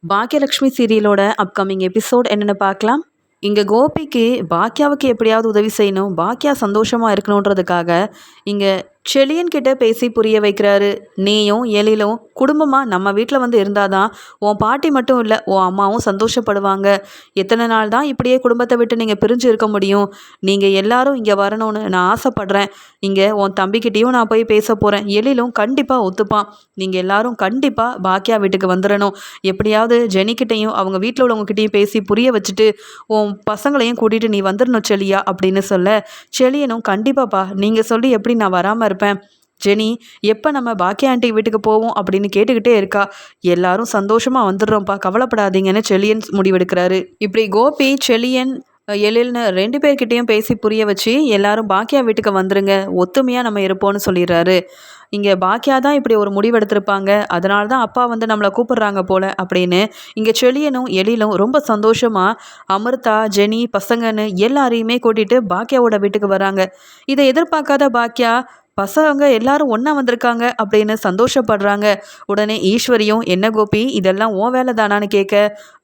Baakiyalakshmi சீரியலோட upcoming episode என்னென்னு பார்க்கலாம். இங்கே கோபிக்கு பாக்கியாவுக்கு எப்படியாவது உதவி செய்யணும், பாக்கியா சந்தோஷமாக இருக்கணுன்றதுக்காக இங்கே செழியன் கிட்ட பேசி புரிய வைக்கிறாரு. நீயும் எழிலும் குடும்பமாக நம்ம வீட்டில் வந்து இருந்தாதான் உன் பாட்டி மட்டும் இல்லை உன் அம்மாவும் சந்தோஷப்படுவாங்க. எத்தனை நாள் தான் இப்படியே குடும்பத்தை விட்டு நீங்கள் பிரிஞ்சு இருக்க முடியும்? நீங்கள் எல்லாரும் இங்கே வரணும்னு நான் ஆசைப்பட்றேன். இங்கே உன் தம்பிக்கிட்டேயும் நான் போய் பேச போகிறேன். எழிலும் கண்டிப்பாக ஒத்துப்பான். நீங்கள் எல்லாரும் கண்டிப்பாக பாக்கியா வீட்டுக்கு வந்துடணும். எப்படியாவது ஜெனிக்கிட்டையும் அவங்க வீட்டில் உள்ளவங்ககிட்டையும் பேசி புரிய வச்சுட்டு உன் பசங்களையும் கூட்டிகிட்டு நீ வந்துடணும் செழியா அப்படின்னு சொல்ல, செழியனும் கண்டிப்பாப்பா நீங்கள் சொல்லி எப்படி நான் வராமல் இருப்பேன். ஜெனி எப்போ நம்ம பாக்கியா ஆண்டி வீட்டுக்கு போவோம் அப்படின்னு கேட்டுக்கிட்டே இருக்கா. எல்லாரும் சந்தோஷமாக வந்துடுறோம்ப்பா, கவலைப்படாதீங்கன்னு செழியன் முடிவெடுக்கிறாரு. இப்படி கோபி செழியன் எழில்னு 2 பேர்கிட்டையும் பேசி புரிய வச்சு எல்லாரும் பாக்கியா வீட்டுக்கு வந்துருங்க, ஒத்துமையாக நம்ம இருப்போம்னு சொல்லிடுறாரு. இங்கே பாக்கியா தான் இப்படி ஒரு முடிவெடுத்திருப்பாங்க, அதனால தான் அப்பா வந்து நம்மளை கூப்பிடுறாங்க போல அப்படின்னு இங்கே செழியனும் எழிலும் ரொம்ப சந்தோஷமாக அமிர்தா ஜெனி பசங்கன்னு எல்லாரையுமே கூட்டிகிட்டு பாக்கியாவோட வீட்டுக்கு வராங்க. இதை எதிர்பார்க்காத பாக்கியா பசங்க எல்லாரும் ஒன்றா வந்திருக்காங்க அப்படின்னு சந்தோஷப்படுறாங்க. உடனே ஈஸ்வரியும் என்ன கோபி இதெல்லாம் உன் வேலை தானான்னு கேட்க,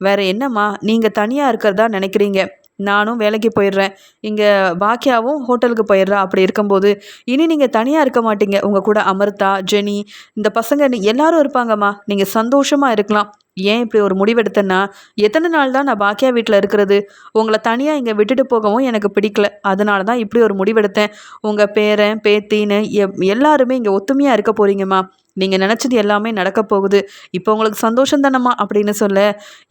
வேற என்னம்மா நீங்கள் தனியாக இருக்கிறதா நினைக்கிறீங்க, நானும் வேலைக்கு போயிடுறேன், இங்கே பாக்கியாவும் ஹோட்டலுக்கு போயிடுறா, அப்படி இருக்கும்போது இனி நீங்கள் தனியாக இருக்க மாட்டீங்க, உங்கள் கூட அமிர்தா ஜெனி இந்த பசங்க எல்லாரும் இருப்பாங்கம்மா, நீங்கள் சந்தோஷமாக இருக்கலாம். ஏன் இப்படி ஒரு முடிவெடுத்தேன்னா, எத்தனை நாள் தான் நான் பாக்கியா வீட்டில் இருக்கிறது, உங்களை தனியாக இங்கே விட்டுட்டு போகவும் எனக்கு பிடிக்கல, அதனால தான் இப்படி ஒரு முடிவெடுத்தேன். உங்கள் பேரன் பேத்தின்னு எல்லாருமே இங்கே ஒத்துமையாக இருக்க போகிறீங்கம்மா, நீங்கள் நினச்சது எல்லாமே நடக்க போகுது, இப்போ உங்களுக்கு சந்தோஷம் தானம்மா அப்படின்னு சொல்ல,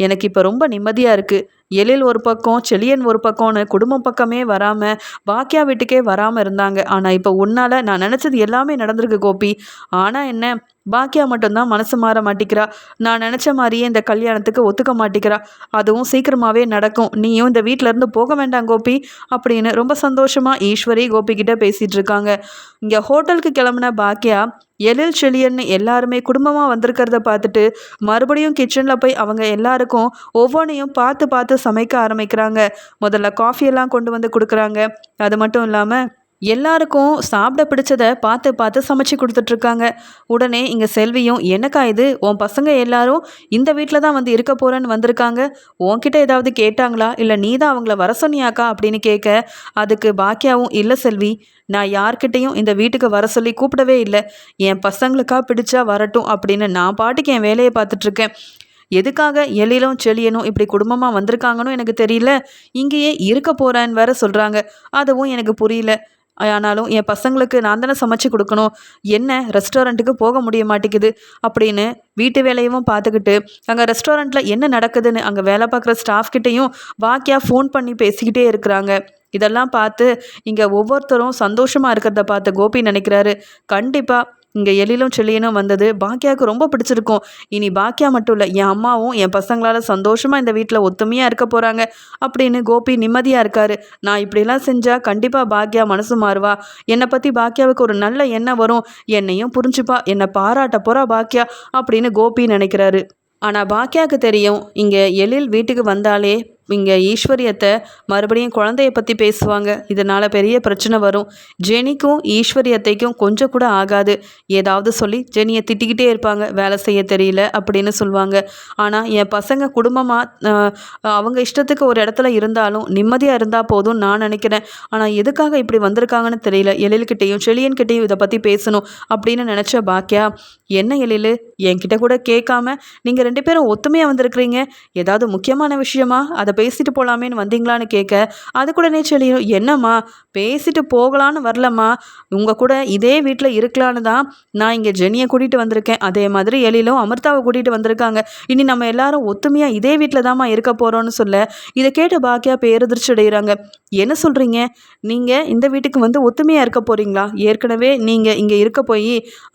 எனக்கு இப்போ ரொம்ப நிம்மதியாக இருக்குது. எழில் ஒரு பக்கம் செழியன் ஒரு பக்கம்னு குடும்பம் பக்கமே வராமல் பாக்கியா வீட்டுக்கே வராமல் இருந்தாங்க. ஆனால் இப்போ உன்னால் நான் நினச்சது எல்லாமே நடந்திருக்கு கோபி. ஆனால் என்ன, பாக்கியா மட்டும்தான் மனசு மாற மாட்டிக்கிறா. நான் நினச்ச மாதிரியே இந்த கல்யாணத்துக்கு ஒத்துக்க மாட்டிக்கிறா. அதுவும் சீக்கிரமாகவே நடக்கும். நீயும் இந்த வீட்டிலேருந்து போக வேண்டாம் கோபி அப்படின்னு ரொம்ப சந்தோஷமாக ஈஸ்வரி கோபிக்கிட்ட பேசிகிட்டு இருக்காங்க. இங்கே ஹோட்டலுக்கு கிளம்புன பாக்கியா எழில் செழியன்னு எல்லாருமே குடும்பமாக வந்திருக்கிறத பார்த்துட்டு மறுபடியும் கிச்சனில் போய் அவங்க எல்லாருக்கும் ஒவ்வொன்றையும் பார்த்து பார்த்து சமைக்க ஆரம்பிக்கிறாங்க. முதல்ல காஃபியெல்லாம் கொண்டு வந்து கொடுக்குறாங்க. அது மட்டும் இல்லாமல் எல்லாருக்கும் சாப்பிட பிடிச்சதை பார்த்து பார்த்து சமைச்சு கொடுத்துட்ருக்காங்க. உடனே இங்கே செல்வியும் என்னக்கா இது, உன் பசங்க எல்லாரும் இந்த வீட்டில் தான் வந்து இருக்க போகிறேன்னு வந்திருக்காங்க, உன்கிட்ட ஏதாவது கேட்டாங்களா இல்லை நீ தான் அவங்கள வர சொன்னியாக்கா அப்படின்னு கேட்க, அதுக்கு பாக்கியாவும் இல்லை செல்வி, நான் யார்கிட்டையும் இந்த வீட்டுக்கு வர சொல்லி கூப்பிடவே இல்லை, என் பசங்களுக்கா பிடிச்சா வரட்டும் அப்படின்னு நான் பாட்டுக்கு என் வேலையை பார்த்துட்ருக்கேன். எதுக்காக எழிலும் செழியனும் இப்படி குடும்பமாக வந்திருக்காங்கன்னு எனக்கு தெரியல, இங்கேயே இருக்க போகிறேன்னு வேற சொல்கிறாங்க, அதுவும் எனக்கு புரியல. ஆனாலும் என் பசங்களுக்கு நான் தானே சமைச்சு கொடுக்கணும், என்ன ரெஸ்டாரண்ட்டுக்கு போக முடிய மாட்டேங்குது அப்படின்னு வீட்டு வேலையும் பார்த்துக்கிட்டு அங்கே ரெஸ்டாரண்ட்டில் என்ன நடக்குதுன்னு அங்கே வேலை பார்க்குற ஸ்டாஃப்கிட்டையும் பாக்கியா ஃபோன் பண்ணி பேசிக்கிட்டே இருக்கிறாங்க. இதெல்லாம் பார்த்து இங்கே ஒவ்வொருத்தரும் சந்தோஷமாக இருக்கிறத பார்த்து கோபி நினைக்கிறாரு, கண்டிப்பாக இங்கே எழிலும் செழியனும் வந்தது பாக்கியாவுக்கு ரொம்ப பிடிச்சிருக்கும். இனி பாக்கியா மட்டும் இல்லை, என் அம்மாவும் என் பசங்களால் சந்தோஷமாக இந்த வீட்டில் ஒத்துமையாக இருக்க போகிறாங்க அப்படின்னு கோபி நிம்மதியாக இருக்காரு. நான் இப்படிலாம் செஞ்சால் கண்டிப்பாக பாக்கியா மனசு மாறுவா, என்னை பற்றி பாக்கியாவுக்கு ஒரு நல்ல எண்ணம் வரும், என்னையும் புரிஞ்சுப்பா, என்னை பாராட்ட போகிறா பாக்கியா அப்படின்னு கோபி நினைக்கிறாரு. ஆனால் பாக்கியாவுக்கு தெரியும், இங்கே எழில் வீட்டுக்கு வந்தாலே இங்கே ஈஸ்வரியத்தை மறுபடியும் குழந்தைய பற்றி பேசுவாங்க, இதனால் பெரிய பிரச்சனை வரும். ஜெனிக்கும் ஈஸ்வரியத்தைக்கும் கொஞ்சம் கூட ஆகாது. ஏதாவது சொல்லி ஜெனியை திட்டிக்கிட்டே இருப்பாங்க, வேலை செய்ய தெரியல அப்படின்னு சொல்லுவாங்க. ஆனால் என் பசங்க குடும்பமாக அவங்க இஷ்டத்துக்கு ஒரு இடத்துல இருந்தாலும் நிம்மதியாக இருந்தால் போதும் நான் நினைக்கிறேன். ஆனால் எதுக்காக இப்படி வந்திருக்காங்கன்னு தெரியல, எழில்கிட்டையும் செழியன்கிட்டையும் இதை பற்றி பேசணும் அப்படின்னு நினச்ச பாக்கியா, என்ன எழில் என்கிட்ட கூட கேட்காம நீங்கள் 2 பேரும் ஒத்துமையாக வந்திருக்கிறீங்க, ஏதாவது முக்கியமான விஷயமா, அதை பேசிட்டு போகலாமேன்னு வந்தீங்களான்னு கேட்க, அது கூட செழியும் என்னம்மா பேசிட்டு போகலான்னு வரலம்மா, உங்கள் கூட இதே வீட்டில் இருக்கலான்னு தான் நான் இங்கே ஜெனியை கூட்டிகிட்டு வந்திருக்கேன், அதே மாதிரி எழிலும் அமிர்தாவை கூட்டிகிட்டு வந்திருக்காங்க, இனி நம்ம எல்லாரும் ஒத்துமையாக இதே வீட்டில் தாம்மா இருக்க போகிறோன்னு சொல்ல, இதை கேட்டு பாக்கியா பேரதிர்ச்சி அடைகிறாங்க. என்ன சொல்கிறீங்க, நீங்கள் இந்த வீட்டுக்கு வந்து ஒத்துமையாக இருக்க போகிறீங்களா, ஏற்கனவே நீங்கள் இங்கே இருக்க போய்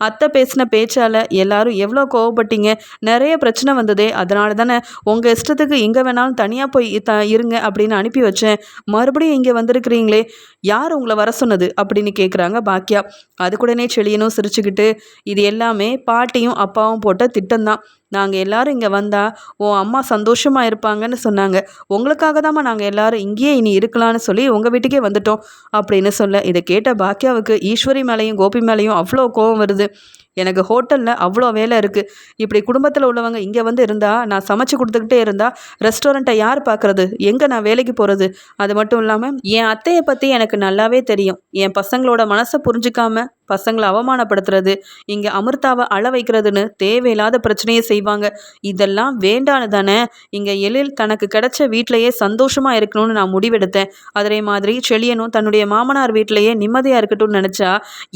அத்தை பேசின பேச்சால் எல்லாரும் எவ்வளோ கோவப்பட்டீங்க, நிறைய பிரச்சனை வந்ததே, அதனால தானே உங்கள் இஷ்டத்துக்கு எங்கே வேணாலும் தனியாக போய் இருங்க அப்படின்னு அனுப்பி வச்சேன், மறுபடியும் இங்கே வந்திருக்கிறீங்களே, யார் உங்களை வர சொன்னது அப்படின்னு கேட்குறாங்க பாக்கியா. அது கூடனே செழியனும் சிரிச்சுக்கிட்டு, இது எல்லாமே பாட்டியும் அப்பாவும் போட்ட திட்டம்தான், நாங்கள் எல்லாரும் இங்கே வந்தா உன் அம்மா சந்தோஷமாக இருப்பாங்கன்னு சொன்னாங்க. உங்களுக்காக தாம்மா நாங்கள் எல்லாரும் இங்கேயே இனி இருக்கலாம்னு சொல்லி உங்கள் வீட்டுக்கே வந்துட்டோம் அப்படின்னு சொல்ல, இதை கேட்ட பாக்கியாவுக்கு ஈஸ்வரி மேலேயும் கோபி மேலேயும் அவ்வளோ கோபம் வருது. எனக்கு ஹோட்டலில் அவ்வளோ வேலை இருக்குது. இப்படி குடும்பத்தில் உள்ளவங்க இங்கே வந்து இருந்தால், நான் சமைச்சு கொடுத்துக்கிட்டே இருந்தால் ரெஸ்டாரண்ட்டை யார் பார்க்குறது? எங்கே நான் வேலைக்கு போகிறது? அது மட்டும் இல்லாமல் என் அத்தையை பற்றி எனக்கு நல்லாவே தெரியும். என் பசங்களோட மனசை புரிஞ்சுக்காம பசங்களை அவமானப்படுத்துறது, இங்கே அமிர்தாவை அழ வைக்கிறதுன்னு தேவையில்லாத பிரச்சனையை செய்வாங்க. இதெல்லாம் வேண்டான்னு தானே இங்கே எழில் தனக்கு கிடைச்ச வீட்டிலையே சந்தோஷமாக இருக்கணும்னு நான் முடிவெடுத்தேன். அதே மாதிரி செழியனும் தன்னுடைய மாமனார் வீட்டிலையே நிம்மதியாக இருக்கட்டும்னு நினச்சா,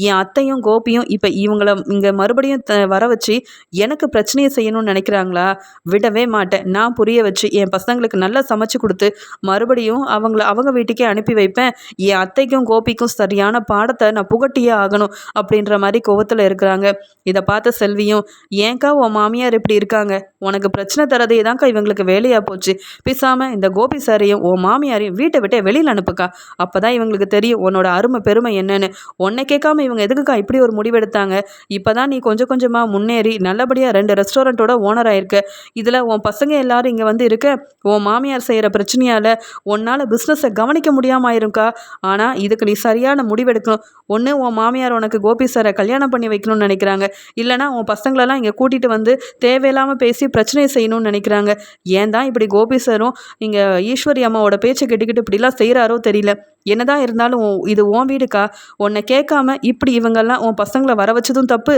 என் அத்தையும் கோபியும் இப்போ இவங்கள இங்கே மறுபடியும் வர வச்சு எனக்கு பிரச்சனையை செய்யணும்னு நினைக்கிறாங்களா? விடவே மாட்டேன். நான் புரிய வச்சு என் பசங்களுக்கு நல்லா சமைச்சு கொடுத்து மறுபடியும் அவங்க வீட்டுக்கே அனுப்பி வைப்பேன். என் அத்தைக்கும் கோபிக்கும் சரியான பாடத்தை நான் புகட்டியே ஆகணும் அப்படின்ற மாதிரி கோவத்தில் இருக்கிறாங்க. இதை பார்த்த செல்வியும், ஏன்க்கா உன் மாமியார் இப்படி இருக்காங்க? உனக்கு பிரச்சனை தரதே தான்க்கா இவங்களுக்கு வேலையாக போச்சு. பேசாமல் இந்த கோபி சாரையும் உன் மாமியாரையும் வீட்டை விட்டே வெளியில் அனுப்புக்கா. அப்போ தான் இவங்களுக்கு தெரியும் உன்னோட அருமை பெருமை என்னன்னு. உன்னை கேட்காம இவங்க எதுக்குக்கா இப்படி ஒரு முடிவெடுத்தாங்க? இப்போ தான் நீ கொஞ்சம் கொஞ்சமாக முன்னேறி நல்லபடியாக 2 ரெஸ்டாரண்ட்டோட ஓனர் ஆயிருக்க. இதில் உன் பசங்க எல்லாரும் இங்கே வந்து இருக்க, உன் மாமியார் செய்கிற பிரச்சனையால் உன்னால் பிஸ்னஸை கவனிக்க முடியாமல் ஆயிரும்க்கா. ஆனால் இதுக்கு நீ சரியான முடிவெடுக்கணும். ஒன்று உன் மாமியார் உனக்கு கோபி சாரை கல்யாணம் பண்ணி வைக்கணும்னு நினைக்கிறாங்க, இல்லைனா உன் பசங்களெல்லாம் இங்கே கூட்டிகிட்டு வந்து தேவையில்லாமல் பேசி பிரச்சனையை செய்யணும்னு நினைக்கிறாங்க. ஏன் தான் இப்படி கோபி சாரும் இங்கே ஈஸ்வரி அம்மாவோட பேச்சை கேட்டுக்கிட்டு இப்படிலாம் செய்கிறாரோ தெரியல. என்னதான் இருந்தாலும் இது உன் வீடுக்கா. உன்னை கேட்காம இப்படி இவங்கெல்லாம் உன் பசங்களை வர வச்சதும் தப்பு,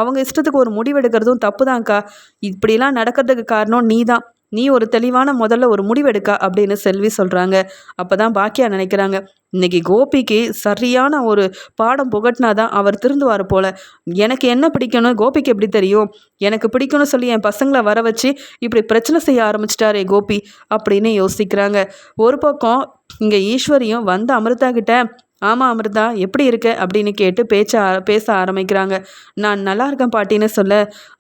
அவங்க இஷ்டத்துக்கு ஒரு முடிவெடுக்கிறதும் தப்பு தான்க்கா. இப்படிலாம் நடக்கிறதுக்கு காரணம் நீ தான். நீ ஒரு தெளிவான முதல்ல ஒரு முடிவெடுக்கா அப்படின்னு செல்வி சொல்கிறாங்க. அப்போ தான் பாக்கியா நினைக்கிறாங்க, இன்னைக்கு கோபிக்கு சரியான ஒரு பாடம் புகட்டினாதான் அவர் திருந்துவார் போல. எனக்கு என்ன பிடிக்கணும் கோபிக்கு எப்படி தெரியும்? எனக்கு பிடிக்கும்னு சொல்லி என் பசங்களை வர வச்சு இப்படி பிரச்சனை செய்ய ஆரம்பிச்சிட்டாரே கோபி அப்படின்னு யோசிக்கிறாங்க. ஒரு பக்கம் இங்கே ஈஸ்வரியும் வந்து அமிர்தா கிட்ட, ஆமாம் அமிர்தா எப்படி இருக்க அப்படின்னு கேட்டு பேச ஆரம்பிக்கிறாங்க. நான் நல்லா இருக்கேன் பாட்டின்னு சொல்ல,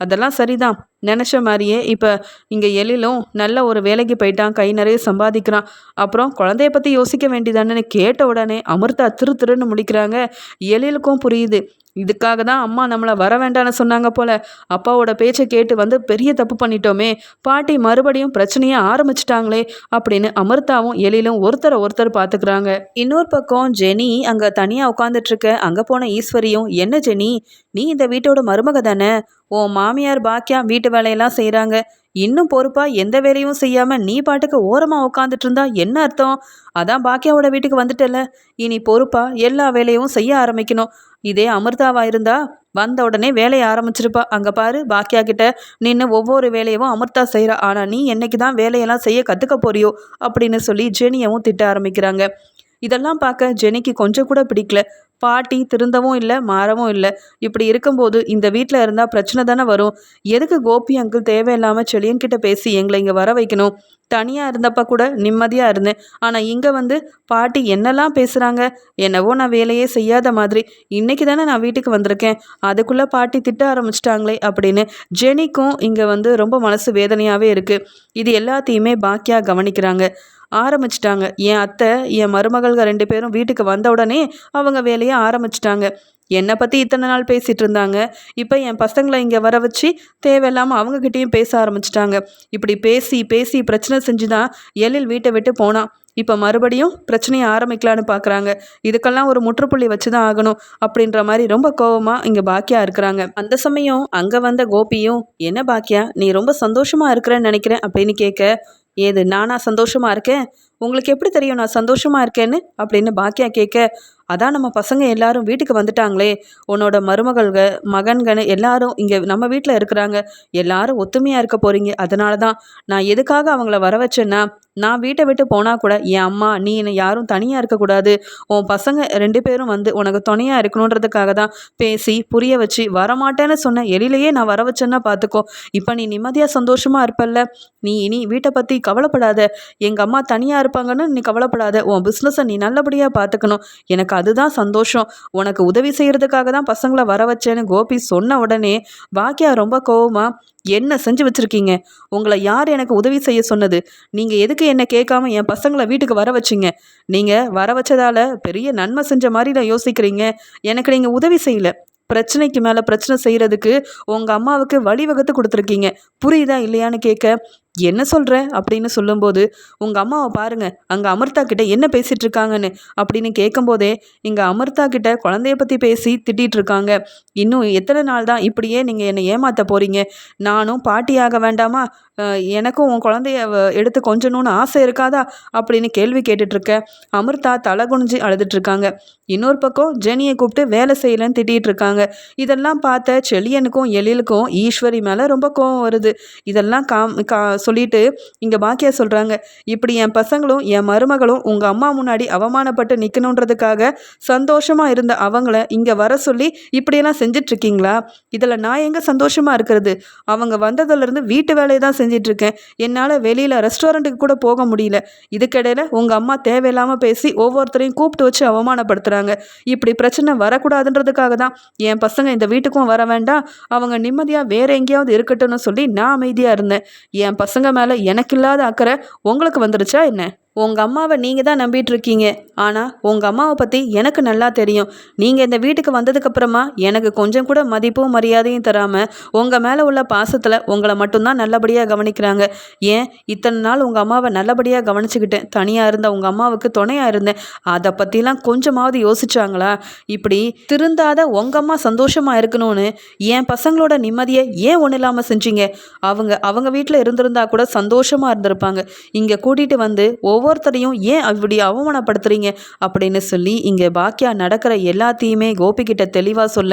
அதெல்லாம் சரிதான், நினச்ச மாதிரியே இப்போ இங்கே எழிலும் நல்ல ஒரு வேலைக்கு போயிட்டான், கை நிறைய சம்பாதிக்கிறான், அப்புறம் குழந்தைய பற்றி யோசிக்க வேண்டியதானேன்னு கேட்ட உடனே அமிர்தா திருன்னு முடிக்கிறாங்க. எழிலுக்கும் புரியுது, இதுக்காக தான் அம்மா நம்மளை வர வேண்டான்னு சொன்னாங்க போல. அப்பாவோட பேச்சை கேட்டு வந்து பெரிய தப்பு பண்ணிட்டோமே, பாட்டி மறுபடியும் பிரச்சனையை ஆரம்பிச்சிட்டாங்களே அப்படின்னு அமிர்தாவும் எழிலும் ஒருத்தர் பார்த்துக்கிறாங்க. இன்னொரு பக்கம் ஜெனி அங்கே தனியாக உட்காந்துட்ருக்க. அங்கே போன ஈஸ்வரியும், என்ன ஜெனி, நீ இந்த வீட்டோட மருமக தானே? உன் மாமியார் பாக்கியா வீட்டு வேலையெல்லாம் செய்கிறாங்க, இன்னும் பொறுப்பாக எந்த வேலையும் செய்யாமல் நீ பாட்டுக்கு ஓரமாக உட்காந்துட்டு இருந்தா என்ன அர்த்தம்? அதான் பாக்கியாவோட வீட்டுக்கு வந்துட்டல, இனி பொறுப்பாக எல்லா வேலையும் செய்ய ஆரம்பிக்கணும். இதே அமிர்தாவா இருந்தா வந்த உடனே வேலையை ஆரம்பிச்சிருப்பா. அங்கே பாரு, பாக்கியா கிட்ட நின்று ஒவ்வொரு வேலையவும் அமிர்தா செய்கிறா, ஆனால் நீ என்னைக்கு தான் வேலையெல்லாம் செய்ய கற்றுக்க போறியோ அப்படின்னு சொல்லி ஜெனியவும் திட்ட ஆரம்பிக்கிறாங்க. இதெல்லாம் பார்க்க ஜெனிக்கு கொஞ்சம் கூட பிடிக்கல. பாட்டி திருந்தவும் இல்லை, மாறவும் இல்லை. இப்படி இருக்கும்போது இந்த வீட்டில் இருந்தால் பிரச்சனை தானே வரும். எதுக்கு கோபி அங்கிள் தேவையில்லாமல் செழியன்கிட்ட பேசி எங்களை இங்கே வர வைக்கணும்? தனியாக இருந்தப்ப கூட நிம்மதியாக இருந்தேன், ஆனால் இங்கே வந்து பாட்டி என்னெல்லாம் பேசுகிறாங்க. என்னவோ நான் வேலையே செய்யாத மாதிரி. இன்றைக்கி தானே நான் வீட்டுக்கு வந்திருக்கேன், அதுக்குள்ளே பாட்டி திட்ட ஆரம்பிச்சிட்டாங்களே அப்படின்னு ஜெனிக்கும் இங்கே வந்து ரொம்ப மனசு வேதனையாகவே இருக்குது. இது எல்லாத்தையுமே பாக்கியா கவனிக்கிறாங்க. ஆரம்பிச்சிட்டாங்க. என் அத்தை என் மருமகள்க 2 பேரும் வீட்டுக்கு வந்த உடனே அவங்க வேலையை ஆரம்பிச்சிட்டாங்க. என்னை பற்றி இத்தனை நாள் பேசிகிட்டு இருந்தாங்க, இப்போ என் பசங்களை இங்கே வர வச்சு தேவையில்லாமல் அவங்கக்கிட்டேயும் பேச ஆரம்பிச்சிட்டாங்க. இப்படி பேசி பிரச்சனை செஞ்சு தான் எழில் வீட்டை விட்டு போனான். இப்போ மறுபடியும் பிரச்சனையை ஆரம்பிக்கலான்னு பார்க்குறாங்க. இதுக்கெல்லாம் ஒரு முற்றுப்புள்ளி வச்சு தான் ஆகணும் அப்படின்ற மாதிரி ரொம்ப கோவமாக இங்கே பாக்கியா இருக்கிறாங்க. அந்த சமயம் அங்கே வந்த கோபியும், என்ன பாக்கியா நீ ரொம்ப சந்தோஷமாக இருக்கிறேன்னு நினைக்கிறேன் அப்படின்னு கேட்க, ஏது நானா சந்தோஷமாக இருக்கேன்? உங்களுக்கு எப்படி தெரியும் நான் சந்தோஷமாக இருக்கேன்னு அப்படின்னு பாக்கியா கேட்க, அதான் நம்ம பசங்க எல்லாரும் வீட்டுக்கு வந்துட்டாங்களே, உன்னோட மகன்கன்னு எல்லாரும் இங்கே நம்ம வீட்டில் இருக்கிறாங்க, எல்லாரும் ஒத்துமையாக இருக்க போகிறீங்க. அதனால தான் நான் எதுக்காக அவங்கள வர வச்சேன்னா, நான் வீட்டை விட்டு போனால் கூட என் அம்மா நீ யாரும் தனியாக இருக்கக்கூடாது, உன் பசங்க 2 பேரும் வந்து உனக்கு துணையாக இருக்கணுன்றதுக்காக தான் பேசி புரிய வச்சு வரமாட்டேன்னு சொன்ன எழிலையே நான் வர வச்சேன்னா பார்த்துக்கோ. இப்போ நீ நிம்மதியாக சந்தோஷமாக இருப்பல்ல, நீ இனி வீட்டை பற்றி கவலைப்படாத, எங்கள் அம்மா தனியாக இருப்பாங்கன்னு நீ கவலைப்படாத, உன் பிஸ்னஸை நீ நல்லபடியாக பார்த்துக்கணும், எனக்கு அதுதான் சந்தோஷம், உனக்கு உதவி செய்கிறதுக்காக தான் பசங்களை வர வச்சேன்னு கோபி சொன்ன உடனே பாக்கியா ரொம்ப கோவமா, என்ன செஞ்சு வச்சுருக்கீங்க? உங்களை யார் எனக்கு உதவி செய்ய சொன்னது? நீங்கள் எதுக்கு என்னை கேட்காம என் பசங்களை வீட்டுக்கு வர வச்சிங்க? நீங்கள் வர வச்சதால் பெரிய நன்மை செஞ்ச மாதிரி நான் யோசிக்கிறீங்க, எனக்கு நீங்கள் உதவி செய்யலை. பிரச்சனைக்கு மேலே பிரச்சனை செய்கிறதுக்கு உங்கள் அம்மாவுக்கு வழிவகுத்து கொடுத்துருக்கீங்க. புரியுதா இல்லையான்னு கேட்க, என்ன சொல்கிற அப்படின்னு சொல்லும்போது, உங்கள் அம்மாவை பாருங்க அங்கே அமிர்தா கிட்ட என்ன பேசிகிட்டு இருக்காங்கன்னு அப்படின்னு கேட்கும்போதே, இங்கே அமிர்தா கிட்ட குழந்தைய பற்றி பேசி திட்டிகிட்டு இருக்காங்க. இன்னும் எத்தனை நாள் தான் இப்படியே நீங்கள் என்னை ஏமாற்ற போகிறீங்க? நானும் பாட்டியாக வேண்டாமா? எனக்கும் உன் குழந்தைய எடுத்து கொஞ்சணும்னு ஆசை இருக்காதா அப்படின்னு கேள்வி கேட்டுட்ருக்க அமிர்தா தலை குனிஞ்சு அழுதுட்ருக்காங்க. இன்னொரு பக்கம் ஜெனியை கூப்பிட்டு வேலை செய்யலைன்னு திட்டிகிட்டு இருக்காங்க. இதெல்லாம் பார்த்த செழியனுக்கும் எழிலுக்கும் ஈஸ்வரி மேலே ரொம்ப கோவம் வருது. இதெல்லாம் சொல்லிட்டு இங்கே பாக்கியா சொல்கிறாங்க, இப்படி என் பசங்களும் என் மருமகளும் உங்கள் அம்மா முன்னாடி அவமானப்பட்டு நிற்கணுன்றதுக்காக சந்தோஷமாக இருந்த அவங்கள இங்கே வர சொல்லி இப்படியெல்லாம் செஞ்சிட்ருக்கீங்களா? இதில் நான் எங்கே சந்தோஷமாக இருக்கிறது? அவங்க வந்ததுலேருந்து வீட்டு வேலையை தான் செஞ்சிட்ருக்கேன். என்னால் வெளியில் ரெஸ்டாரண்ட்டுக்கு கூட போக முடியல. இதுக்கிடையில் உங்கள் அம்மா தேவையில்லாமல் பேசி ஒவ்வொருத்தரையும் கூப்பிட்டு வச்சு அவமானப்படுத்துகிறாங்க. இப்படி பிரச்சனை வரக்கூடாதுன்றதுக்காக தான் என் பசங்க இந்த வீட்டுக்கும் வர வேண்டாம், அவங்க நிம்மதியாக வேற எங்கேயாவது இருக்கட்டும்னு சொல்லி நான் அமைதியாக இருந்தேன். என் பசங்க மேலே எனக்கு இல்லாத அக்கறை உங்களுக்கு வந்துருச்சா என்ன? உங்கள் அம்மாவை நீங்கள் தான் நம்பிட்டு இருக்கீங்க. ஆனால் உங்கள் அம்மாவை பற்றி எனக்கு நல்லா தெரியும். நீங்கள் இந்த வீட்டுக்கு வந்ததுக்கப்புறமா எனக்கு கொஞ்சம் கூட மதிப்பும் மரியாதையும் தராமல் உங்கள் மேலே உள்ள பாசத்தில் உங்களை மட்டும்தான் நல்லபடியாக கவனிக்கிறாங்க. ஏன் இத்தனை நாள் உங்கள் அம்மாவை நல்லபடியாக கவனிச்சுக்கிட்டேன். தனியாக இருந்த உங்கள் அம்மாவுக்கு துணையாக இருந்தேன். அதை பற்றிலாம் கொஞ்சமாவது யோசிச்சாங்களா? இப்படி திருந்தாத உங்கள் அம்மா சந்தோஷமாக இருக்கணும்னு என் பசங்களோட நிம்மதியை ஏன் ஒன்றும் இல்லாமல் செஞ்சீங்க? அவங்க வீட்டில் இருந்திருந்தா கூட சந்தோஷமாக இருந்திருப்பாங்க. இங்கே கூட்டிகிட்டு வந்து ஒவ்வொருத்தரையும் ஏன் இப்படி அவமானப்படுத்துறீங்க அப்படின்னு சொல்லி இங்கே பாக்கியா நடக்கிற எல்லாத்தையுமே கோபிக்கிட்ட தெளிவாக சொல்ல,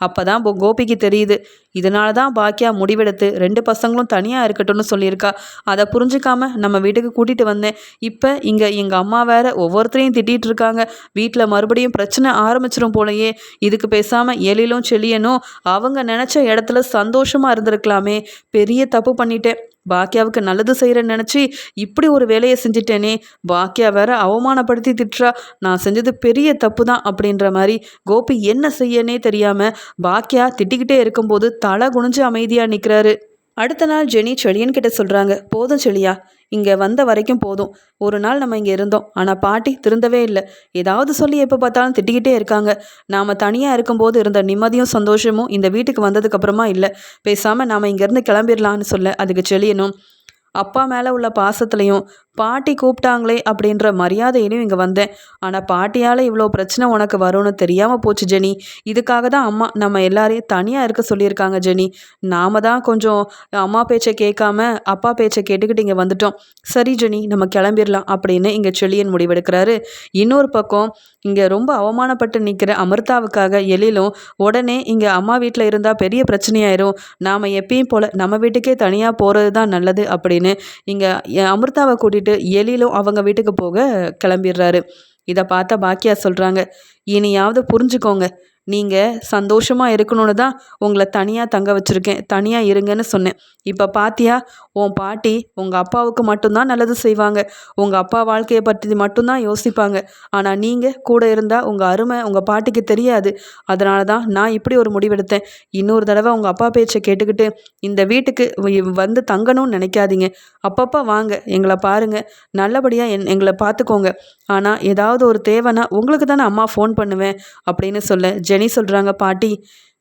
அப்போ தான் கோபிக்கு தெரியுது, இதனால தான் பாக்கியா முடிவெடுத்து 2 பசங்களும் தனியாக இருக்கட்டும்னு சொல்லியிருக்கா. அதை புரிஞ்சுக்காம நம்ம வீட்டுக்கு கூட்டிகிட்டு வந்தேன். இப்போ இங்கே எங்கள் அம்மா வேற ஒவ்வொருத்தரையும் திட்டிகிட்டு இருக்காங்க. வீட்டில் மறுபடியும் பிரச்சனை ஆரம்பிச்சிடும் போலயே. இதுக்கு பேசாமல் எழிலும் செழியனும் அவங்க நினச்ச இடத்துல சந்தோஷமாக இருந்திருக்கலாமே. பெரிய தப்பு பண்ணிட்டேன். பாக்கியாவுக்கு நல்லது செய்கிறேன்னு நினச்சி இப்படி ஒரு வேலையை செஞ்சிட்டேனே. பாக்கியா வேற அவமானப்படுத்தி திட்டுறா. நான் செஞ்சது பெரிய தப்பு தான் அப்படின்ற மாதிரி கோபி என்ன செய்யனே தெரியாமல் பாக்கியா திட்டிக்கிட்டே இருக்கும்போது தலை குனிஞ்சு அமைதியாக நிற்கிறாரு. அடுத்த நாள் ஜெனி செழியன்கிட்ட சொல்கிறாங்க, போதும் செழியா, இங்கே வந்த வரைக்கும் போதும். ஒரு நாள் நம்ம இங்கே இருந்தோம், ஆனால் பாட்டி திருந்தவே இல்லை. ஏதாவது சொல்லி எப்போ பார்த்தாலும் திட்டிக்கிட்டே இருக்காங்க. நாம் தனியாக இருக்கும்போது இருந்த நிம்மதியும் சந்தோஷமும் இந்த வீட்டுக்கு வந்ததுக்கப்புறமா இல்லை. பேசாமல் நாம் இங்கேருந்து கிளம்பிடலான்னு சொல்ல அதுக்கு செழியனும், அப்பா மேலே உள்ள பாசத்துலையும் பாட்டி கூப்பிட்டாங்களே அப்படின்ற மரியாதையிலையும் இங்கே வந்தேன். ஆனால் பாட்டியால் இவ்வளோ பிரச்சனை உனக்கு வரும்னு தெரியாமல் போச்சு ஜெனி. இதுக்காக தான் அம்மா நம்ம எல்லாரையும் தனியாக இருக்க சொல்லியிருக்காங்க ஜெனி. நாம தான் கொஞ்சம் அம்மா பேச்சை கேட்காம அப்பா பேச்சை கேட்டுக்கிட்டு இங்கே வந்துட்டோம். சரி ஜெனி, நம்ம கிளம்பிடலாம் அப்படின்னு இங்கே செழியன் முடிவெடுக்கிறாரு. இன்னொரு பக்கம் இங்கே ரொம்ப அவமானப்பட்டு நிற்கிற அமிர்தாவுக்காக எழிலும் உடனே இங்கே அம்மா வீட்டில் இருந்தால் பெரிய பிரச்சனையாயிரும், நாம் எப்பயும் போல் நம்ம வீட்டுக்கே தனியாக போகிறது தான் நல்லது அப்படின்னு இங்கே அமிர்தாவை கூட்டிகிட்டு எழிலும் அவங்க வீட்டுக்கு போக கிளம்பிடுறாரு. இதை பார்த்த பாக்கியா சொல்கிறாங்க, இனியாவது புரிஞ்சுக்கோங்க, நீங்கள் சந்தோஷமாக இருக்கணும்னு தான் உங்களை தனியாக தங்க வச்சுருக்கேன், தனியாக இருங்கன்னு சொன்னேன். இப்போ பாத்தியா, உன் பாட்டி உங்கள் அப்பாவுக்கு மட்டும்தான் நல்லது செய்வாங்க, உங்கள் அப்பா வாழ்க்கையை பற்றி மட்டும்தான் யோசிப்பாங்க. ஆனால் நீங்கள் கூட இருந்தால் உங்கள் அருமை உங்கள் பாட்டிக்கு தெரியாது. அதனால தான் நான் இப்படி ஒரு முடிவெடுத்தேன். இன்னொரு தடவை உங்கள் அப்பா பேச்சை கேட்டுக்கிட்டு இந்த வீட்டுக்கு வந்து தங்கணும்னு நினைக்காதீங்க. அப்பப்போ வாங்க, எங்களை பாருங்கள், நல்லபடியாக எங்களை பார்த்துக்கோங்க. ஆனால் ஏதாவது ஒரு தேவைன்னா உங்களுக்கு தானே அம்மா ஃபோன் பண்ணுவேன் அப்படின்னு சொல்ல ஜெனி சொல்கிறாங்க, பாட்டி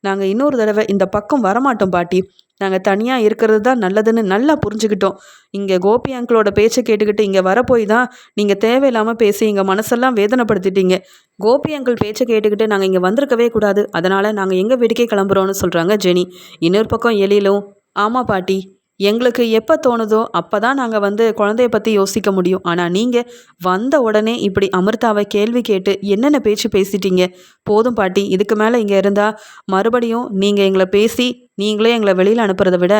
நாங்கள் இன்னொரு தடவை இந்த பக்கம் வரமாட்டோம் பாட்டி. நாங்கள் தனியாக இருக்கிறது தான் நல்லதுன்னு நல்லா புரிஞ்சுக்கிட்டோம். இங்கே கோபி அங்கிளோட பேச்சை கேட்டுக்கிட்டு இங்கே வரப்போய் தான் நீங்கள் தேவையில்லாமல் பேசி எங்கள் மனசெல்லாம் வேதனைப்படுத்திட்டீங்க. கோபி அங்கிள் பேச்சை கேட்டுக்கிட்டு நாங்கள் இங்கே வந்திருக்கவே கூடாது. அதனால் நாங்கள் எங்கள் வீட்டுக்கே கிளம்புறோன்னு சொல்கிறாங்க ஜெனி. இன்னொரு பக்கம் எழிலும், ஆமாம் பாட்டி, எங்களுக்கு எப்போ தோணுதோ அப்போ தான் நாங்கள் வந்து குழந்தைய பற்றி யோசிக்க முடியும். ஆனால் நீங்கள் வந்த உடனே இப்படி அமிர்தாவை கேள்வி கேட்டு என்னென்ன பேச்சு பேசிட்டீங்க. போதும் பாட்டி, இதுக்கு மேலே இங்கே இருந்தால் மறுபடியும் நீங்கள் எங்களை பேசி நீங்களே எங்களை வெளியில் அனுப்புறதை விட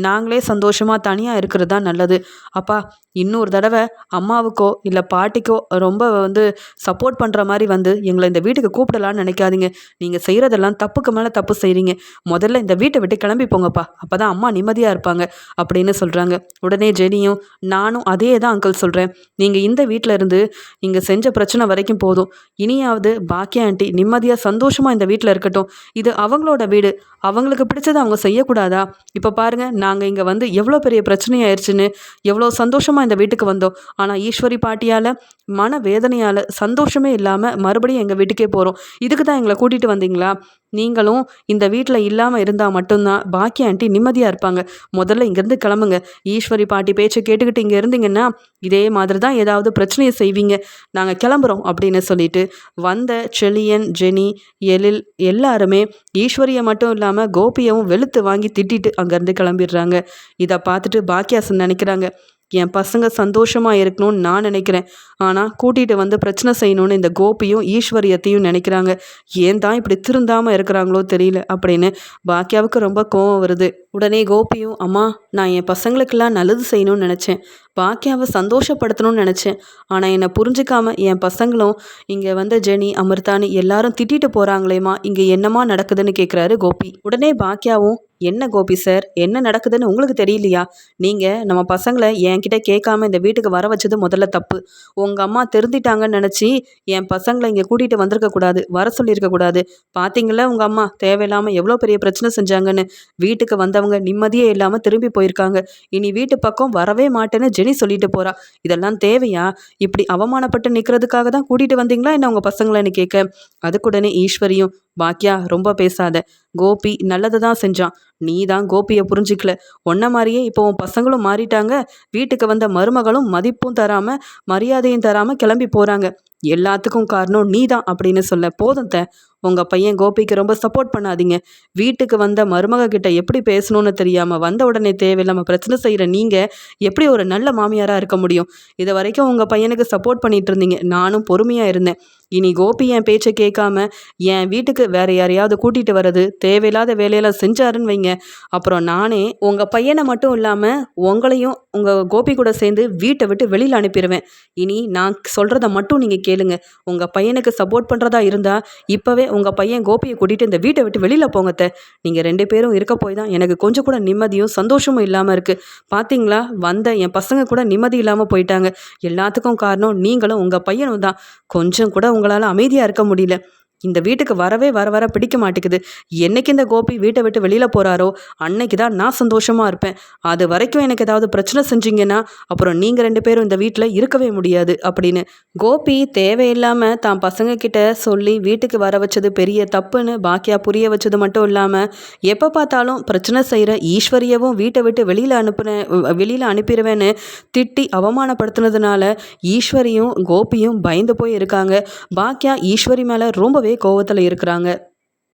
நாங்களே சந்தோஷமாக தனியாக இருக்கிறது தான் நல்லது. அப்பா, இன்னொரு தடவை அம்மாவுக்கோ இல்லை பாட்டிக்கோ ரொம்ப வந்து சப்போர்ட் பண்ணுற மாதிரி வந்து எங்களை இந்த வீட்டுக்கு கூப்பிடலான்னு நினைக்காதீங்க. நீங்கள் செய்கிறதெல்லாம் தப்புக்கு மேலே தப்பு செய்கிறீங்க. முதல்ல இந்த வீட்டை விட்டு கிளம்பி போங்கப்பா, அப்போ தான் அம்மா நிம்மதியாக இருப்பாங்க அப்படின்னு சொல்கிறாங்க. உடனே ஜெனியும், நானும் அதே தான் அங்கிள் சொல்கிறேன். நீங்கள் இந்த வீட்டில் இருந்து இங்கே செஞ்ச பிரச்சனை வரைக்கும் போதும். இனியாவது பாக்கியா ஆண்டி நிம்மதியாக சந்தோஷமாக இந்த வீட்டில் இருக்கட்டும். இது அவங்களோட வீடு, அவங்களுக்கு பிடிச்சதை அவங்க செய்யக்கூடாதா? இப்போ பாருங்கள், நாங்கள் இங்கே வந்து எவ்வளோ பெரிய பிரச்சனையாயிருச்சுன்னு எவ்வளோ சந்தோஷமாக இந்த வீட்டுக்கு வந்தோம். ஆனால் ஈஸ்வரி பாட்டியால் மன வேதனையால் சந்தோஷமே இல்லாமல் மறுபடியும் எங்கள் வீட்டுக்கே போகிறோம். இதுக்கு தான் எங்களை கூட்டிகிட்டு வந்தீங்களா? நீங்களும் இந்த வீட்டில் இல்லாமல் இருந்தால் மட்டும்தான் பாக்கியா ஆண்டி நிம்மதியாக இருப்பாங்க. முதல்ல இங்கேருந்து கிளம்புங்க. ஈஸ்வரி பாட்டி பேச்சை கேட்டுக்கிட்டு இங்கே இருந்தீங்கன்னா இதே மாதிரி தான் ஏதாவது பிரச்சனையை செய்வீங்க. நாங்கள் கிளம்புறோம் அப்படின்னு சொல்லிட்டு வந்த செழியன், ஜெனி, எழில் எல்லாருமே ஈஸ்வரியை மட்டும் இல்லாமல் கோபியவும் வெளுத்து வாங்கி திட்டிட்டு அங்கேருந்து கிளம்பிடுறாங்க. இதை பார்த்துட்டு பாக்கியா நினைக்கிறாங்க, என் பசங்க சந்தோஷமாக இருக்கணும்னு நான் நினைக்கிறேன். ஆனால் கூட்டிகிட்டு வந்து பிரச்சனை செய்யணும்னு இந்த கோபியும் ஈஸ்வரியத்தையும் நினைக்கிறாங்க. ஏன் தான் இப்படி திருந்தாமல் இருக்கிறாங்களோ தெரியல அப்படின்னு பாக்கியாவுக்கு ரொம்ப கோவம் வருது. உடனே கோபியும், அம்மா நான் என் பசங்களுக்கெல்லாம் நல்லது செய்யணும்னு நினச்சேன், பாக்கியாவை சந்தோஷப்படுத்தணும்னு நினச்சேன். ஆனால் என்னை புரிஞ்சுக்காம என் பசங்களும் இங்கே வந்த ஜெனி, அமிர்தானி எல்லாரும் திட்டிட்டு போகிறாங்களேம்மா, இங்கே என்னம்மா நடக்குதுன்னு கேட்குறாரு கோபி. உடனே பாக்கியாவும், என்ன கோபி சார், என்ன நடக்குதுன்னு உங்களுக்கு தெரியலையா? நீங்கள் நம்ம பசங்களை என்கிட்ட கேட்காம இந்த வீட்டுக்கு வர வச்சது முதல்ல தப்பு. உங்கள் அம்மா திருந்திட்டாங்கன்னு நினச்சி என் பசங்களை இங்கே கூட்டிகிட்டு வந்திருக்கக்கூடாது, வர சொல்லியிருக்கக்கூடாது. பார்த்தீங்களா உங்கள் அம்மா தேவையில்லாமல் எவ்வளோ பெரிய பிரச்சனை செஞ்சாங்கன்னு. வீட்டுக்கு வந்தவங்க நிம்மதியே இல்லாமல் திரும்பி போயிருக்காங்க. இனி வீட்டு பக்கம் வரவே மாட்டேன்னு ஜெனி சொல்லிட்டு போகிறா. இதெல்லாம் தேவையா? இப்படி அவமானப்பட்டு நிற்கிறதுக்காக தான் கூட்டிகிட்டு வந்தீங்களா என்ன உங்கள் பசங்களைன்னு கேட்க, அதுக்குடனே ஈஸ்வரியும், பாக்கியா ரொம்ப பேசாத, கோபி நல்லதை தான் செஞ்சான், நீ தான் கோபியை புரிஞ்சிக்கல. ஒன்ன மாதிரியே இப்போ உன் பசங்களும் மாறிட்டாங்க. வீட்டுக்கு வந்த மருமகளும் மதிப்பும் தராமல் மரியாதையும் தராமல் கிளம்பி போகிறாங்க. எல்லாத்துக்கும் காரணம் நீ தான் அப்படின்னு சொல்ல, போதும் உங்கள் பையன் கோபிக்கு ரொம்ப சப்போர்ட் பண்ணாதீங்க. வீட்டுக்கு வந்த மருமக கிட்ட எப்படி பேசணும்னு தெரியாமல் வந்த உடனே தேவையில்லாமல் பிரச்சனை செய்கிற நீங்கள் எப்படி ஒரு நல்ல மாமியாராக இருக்க முடியும்? இது வரைக்கும் உங்கள் பையனுக்கு சப்போர்ட் பண்ணிட்டு இருந்தீங்க, நானும் பொறுமையாக இருந்தேன். இனி கோபி என் பேச்சை கேட்காம என் வீட்டுக்கு வேற யாரையாவது கூட்டிகிட்டு வர்றது, தேவையில்லாத வேலையெல்லாம் செஞ்சாருன்னு வைங்க, அப்புறம் நானே உங்கள் பையனை மட்டும் இல்லாமல் உங்களையும் உங்கள் கோபி கூட சேர்ந்து வீட்டை விட்டு வெளியில் அனுப்பிடுவேன். இனி நான் சொல்கிறத மட்டும் நீங்கள் கேளுங்க. உங்கள் பையனுக்கு சப்போர்ட் பண்ணுறதா இருந்தால் இப்போவே உங்கள் பையன் கோபியை கூட்டிகிட்டு இந்த வீட்டை விட்டு வெளியில் போங்கத்த. நீங்கள் 2 பேரும் இருக்க போய் தான் எனக்கு கொஞ்சம் கூட நிம்மதியும் சந்தோஷமும் இல்லாமல் இருக்குது. பார்த்தீங்களா, வந்த என் பசங்க கூட நிம்மதி இல்லாமல் போயிட்டாங்க. எல்லாத்துக்கும் காரணம் நீங்களும் உங்கள் பையனும் தான். கொஞ்சம் கூட உங்களால் அமைதியாக இருக்க முடியல. இந்த வீட்டுக்கு வரவே வர பிடிக்க மாட்டேங்குது. என்னைக்கு இந்த கோபி வீட்டை விட்டு வெளியில் போகிறாரோ அன்னைக்கு தான் நான் சந்தோஷமாக இருப்பேன். அது வரைக்கும் எனக்கு ஏதாவது பிரச்சனை செஞ்சீங்கன்னா அப்புறம் நீங்கள் 2 பேரும் இந்த வீட்டில் இருக்கவே முடியாது அப்படின்னு கோபி தேவையில்லாமல் தான் பசங்க கிட்ட சொல்லி வீட்டுக்கு வர வச்சது பெரிய தப்புன்னு பாக்கியா புரிய வச்சது மட்டும் இல்லாமல் எப்போ பார்த்தாலும் பிரச்சனை செய்கிற ஈஸ்வரியவும் வீட்டை விட்டு வெளியில் அனுப்பிடுவேன்னு திட்டி அவமானப்படுத்தினதுனால ஈஸ்வரியும் கோபியும் பயந்து போய் இருக்காங்க. பாக்கியா ஈஸ்வரி மேலே ரொம்பவே கோவத்தில் இருக்கிறாங்க.